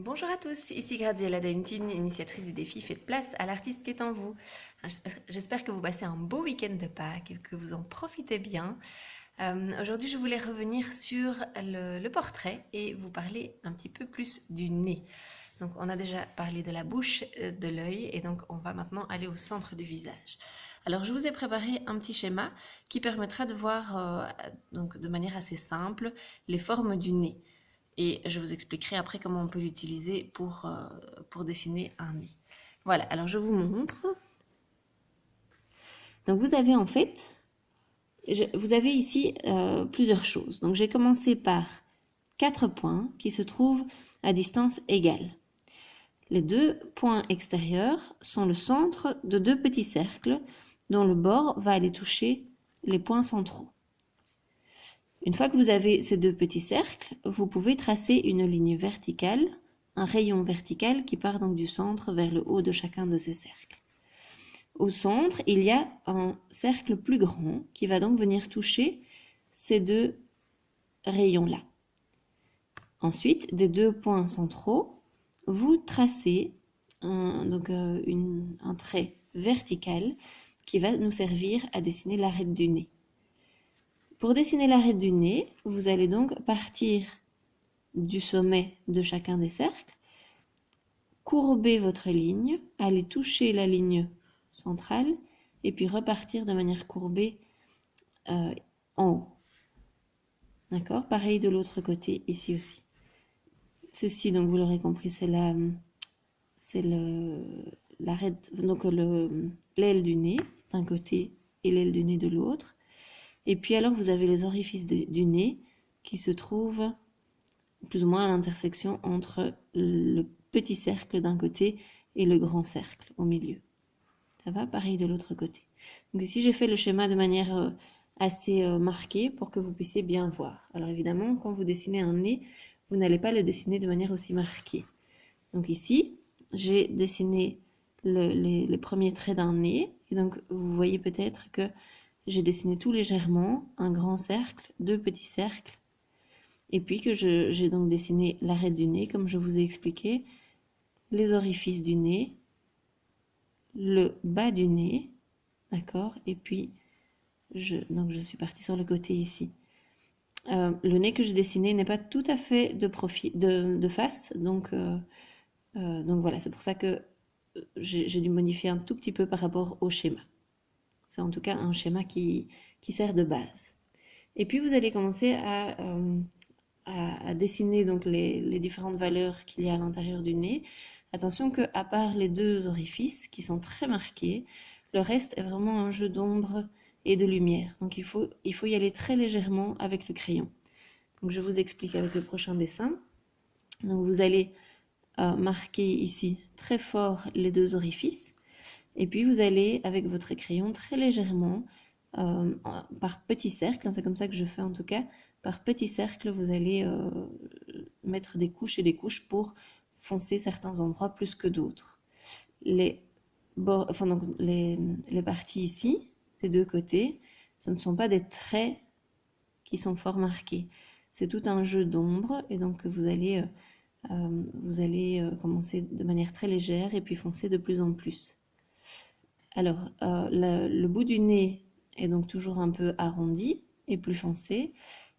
Bonjour à tous, ici Graziella Daimtin, initiatrice du défi Faites place à l'artiste qui est en vous. J'espère que vous passez un beau week-end de Pâques et que vous en profitez bien. Aujourd'hui, je voulais revenir sur le portrait et vous parler un petit peu plus du nez. Donc, on a déjà parlé de la bouche, de l'œil, et donc on va maintenant aller au centre du visage. Alors, je vous ai préparé un petit schéma qui permettra de voir donc de manière assez simple les formes du nez. Et je vous expliquerai après comment on peut l'utiliser pour dessiner un nez. Voilà, alors je vous montre. Donc vous avez en fait, vous avez ici plusieurs choses. Donc j'ai commencé par 4 points qui se trouvent à distance égale. Les 2 points extérieurs sont le centre de 2 petits cercles dont le bord va aller toucher les points centraux. Une fois que vous avez ces 2 petits cercles, vous pouvez tracer une ligne verticale, un rayon vertical qui part donc du centre vers le haut de chacun de ces cercles. Au centre, il y a un cercle plus grand qui va donc venir toucher ces 2 rayons-là. Ensuite, des 2 points centraux, vous tracez un trait vertical qui va nous servir à dessiner l'arête du nez. Pour dessiner l'arête du nez, vous allez donc partir du sommet de chacun des cercles, courber votre ligne, aller toucher la ligne centrale et puis repartir de manière courbée en haut. D'accord? Pareil de l'autre côté, ici aussi. Ceci, donc vous l'aurez compris, c'est l'aile du nez d'un côté et l'aile du nez de l'autre. Et puis alors vous avez les orifices du nez qui se trouvent plus ou moins à l'intersection entre le petit cercle d'un côté et le grand cercle au milieu. Ça va? Pareil de l'autre côté. Donc ici j'ai fait le schéma de manière assez marquée pour que vous puissiez bien voir. Alors évidemment, quand vous dessinez un nez, vous n'allez pas le dessiner de manière aussi marquée. Donc ici, j'ai dessiné les premiers traits d'un nez. Et donc vous voyez peut-être que j'ai dessiné tout légèrement un grand cercle, 2 petits cercles, et puis que j'ai donc dessiné l'arête du nez, comme je vous ai expliqué, les orifices du nez, le bas du nez, d'accord, et puis donc je suis partie sur le côté ici. Le nez que j'ai dessiné n'est pas tout à fait de face, donc voilà, c'est pour ça que j'ai dû modifier un tout petit peu par rapport au schéma. C'est en tout cas un schéma qui sert de base. Et puis vous allez commencer à dessiner donc les différentes valeurs qu'il y a à l'intérieur du nez. Attention qu'à part les 2 orifices qui sont très marqués, le reste est vraiment un jeu d'ombre et de lumière. Donc il faut y aller très légèrement avec le crayon. Donc je vous explique avec le prochain dessin. Donc vous allez marquer ici très fort les 2 orifices. Et puis vous allez, avec votre crayon, très légèrement, par petits cercles, c'est comme ça que je fais en tout cas, par petits cercles, vous allez mettre des couches et des couches pour foncer certains endroits plus que d'autres. Les parties ici, des 2 côtés, ce ne sont pas des traits qui sont fort marqués. C'est tout un jeu d'ombre et donc vous allez commencer de manière très légère et puis foncer de plus en plus. Alors, le bout du nez est donc toujours un peu arrondi et plus foncé.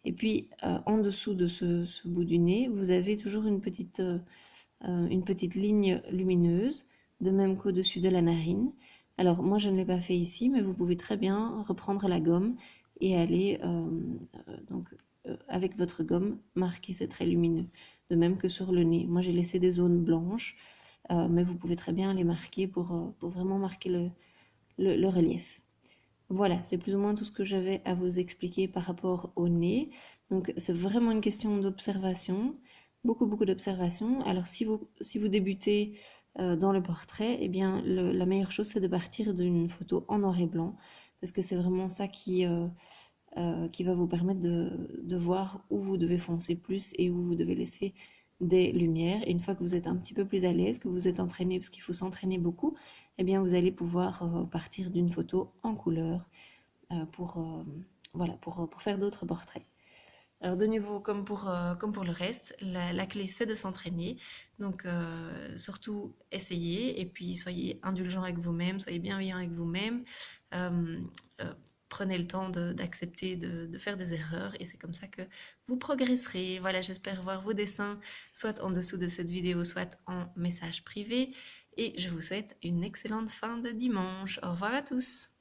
Et puis, en dessous de ce bout du nez, vous avez toujours une petite ligne lumineuse, de même qu'au-dessus de la narine. Alors, moi, je ne l'ai pas fait ici, mais vous pouvez très bien reprendre la gomme et aller, avec votre gomme, marquer ces traits lumineux. De même que sur le nez. Moi, j'ai laissé des zones blanches, mais vous pouvez très bien les marquer pour vraiment marquer le relief. Voilà, c'est plus ou moins tout ce que j'avais à vous expliquer par rapport au nez. Donc c'est vraiment une question d'observation, beaucoup d'observation. Alors si vous débutez dans le portrait, eh bien la meilleure chose c'est de partir d'une photo en noir et blanc, parce que c'est vraiment ça qui va vous permettre de voir où vous devez foncer plus et où vous devez laisser des lumières. Et une fois que vous êtes un petit peu plus à l'aise, que vous êtes entraîné, parce qu'il faut s'entraîner beaucoup, eh bien vous allez pouvoir partir d'une photo en couleur pour faire d'autres portraits. Alors de nouveau, comme pour le reste, la clé c'est de s'entraîner. Donc surtout essayez et puis soyez indulgent avec vous-même, soyez bienveillant avec vous-même. Euh, euh, Prenez le temps d'accepter de faire des erreurs et c'est comme ça que vous progresserez. Voilà, j'espère voir vos dessins soit en dessous de cette vidéo, soit en message privé. Et je vous souhaite une excellente fin de dimanche. Au revoir à tous.